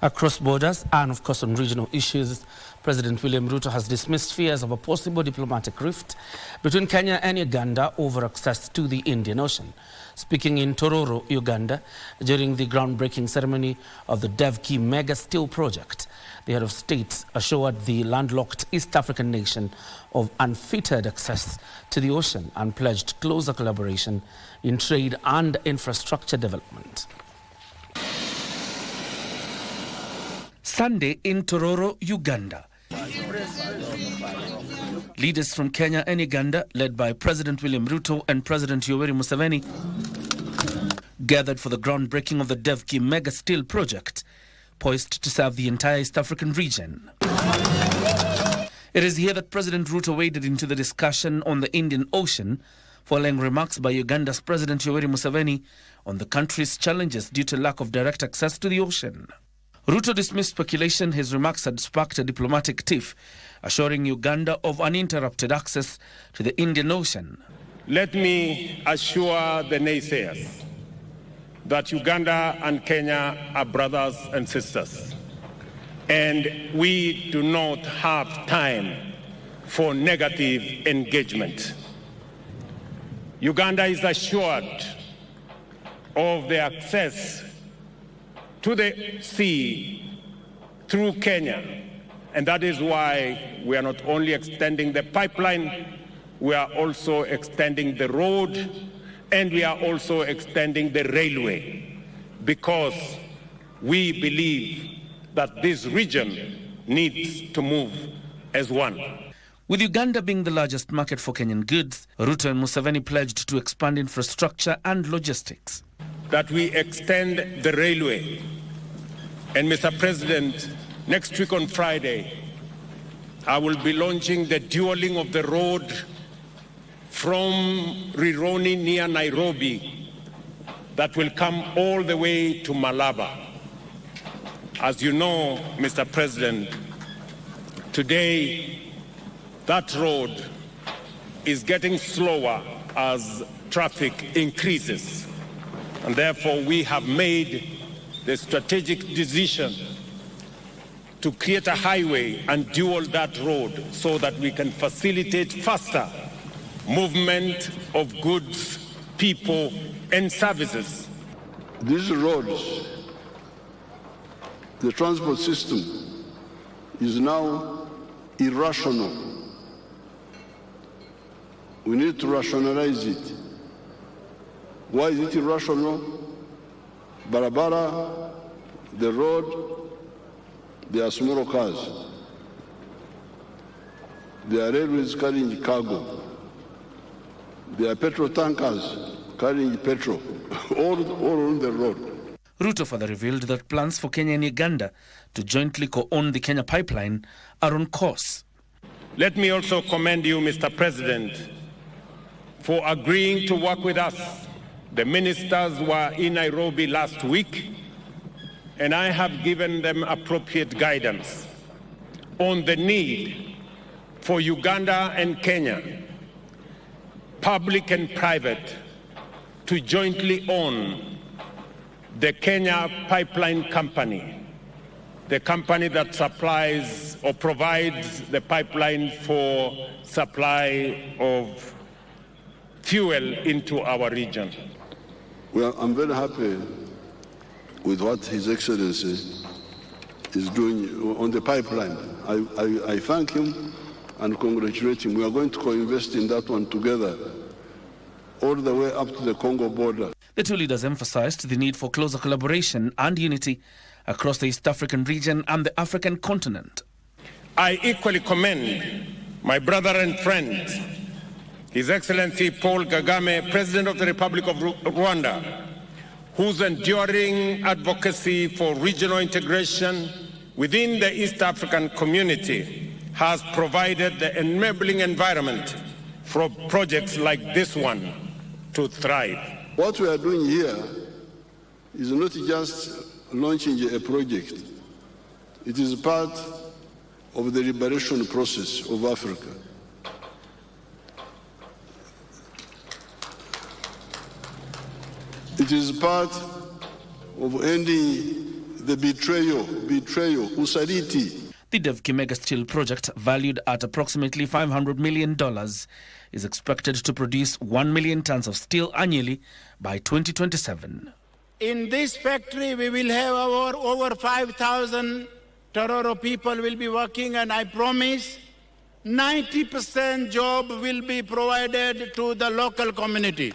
Across borders and, of course, on regional issues, President William Ruto has dismissed fears of a possible diplomatic rift between Kenya and Uganda over access to the Indian Ocean. Speaking in Tororo, Uganda, during the groundbreaking ceremony of the Devki Mega Steel Project, the head of state assured the landlocked East African nation of unfettered access to the ocean and pledged closer collaboration in trade and infrastructure development. Sunday in Tororo, Uganda. Leaders from Kenya and Uganda, led by President William Ruto and President Yoweri Museveni, gathered for the groundbreaking of the Devki Mega Steel Project, poised to serve the entire East African region. It is here that President Ruto waded into the discussion on the Indian Ocean, following remarks by Uganda's President Yoweri Museveni on the country's challenges due to lack of direct access to the ocean. Ruto dismissed speculation his remarks had sparked a diplomatic tiff, assuring Uganda of uninterrupted access to the Indian Ocean. Let me assure the naysayers that Uganda and Kenya are brothers and sisters, and we do not have time for negative engagement. Uganda is assured of the access to the sea through Kenya, and that is why we are not only extending the pipeline, we are also extending the road, and we are also extending the railway, because we believe that this region needs to move as one. With Uganda being the largest market for Kenyan goods, Ruto and Museveni pledged to expand infrastructure and logistics. That we extend the railway. And Mr. President, next week on Friday, I will be launching the dualling of the road from Rironi near Nairobi that will come all the way to Malaba. As you know, Mr. President, today that road is getting slower as traffic increases. And therefore, we have made the strategic decision to create a highway and dual that road so that we can facilitate faster movement of goods, people, and services. These roads, the transport system is now irrational. We need to rationalize it. Why is it irrational? Barabara, the road, they are small cars. They are railways carrying cargo. They are petrol tankers carrying petrol, all on the road. Ruto further revealed that plans for Kenya and Uganda to jointly co-own the Kenya pipeline are on course. Let me also commend you, Mr. President, for agreeing to work with us. The ministers were in Nairobi last week, and I have given them appropriate guidance on the need for Uganda and Kenya, public and private, to jointly own the Kenya Pipeline Company, the company that supplies or provides the pipeline for supply of fuel into our region. Well, I'm very happy with what His Excellency is doing on the pipeline. I thank him and congratulate him. We are going to co-invest in that one together, all the way up to the Congo border. The two leaders emphasized the need for closer collaboration and unity across the East African region and the African continent. I equally commend my brother and friend, His Excellency Paul Kagame, President of the Republic of Rwanda, whose enduring advocacy for regional integration within the East African community has provided the enabling environment for projects like this one to thrive. What we are doing here is not just launching a project. It is part of the liberation process of Africa. It is part of ending the betrayal, usaliti. The Devki Mega Steel Project, valued at approximately $500 million, is expected to produce 1 million tons of steel annually by 2027. In this factory, we will have over 5,000 Tororo people will be working, and I promise 90% job will be provided to the local community.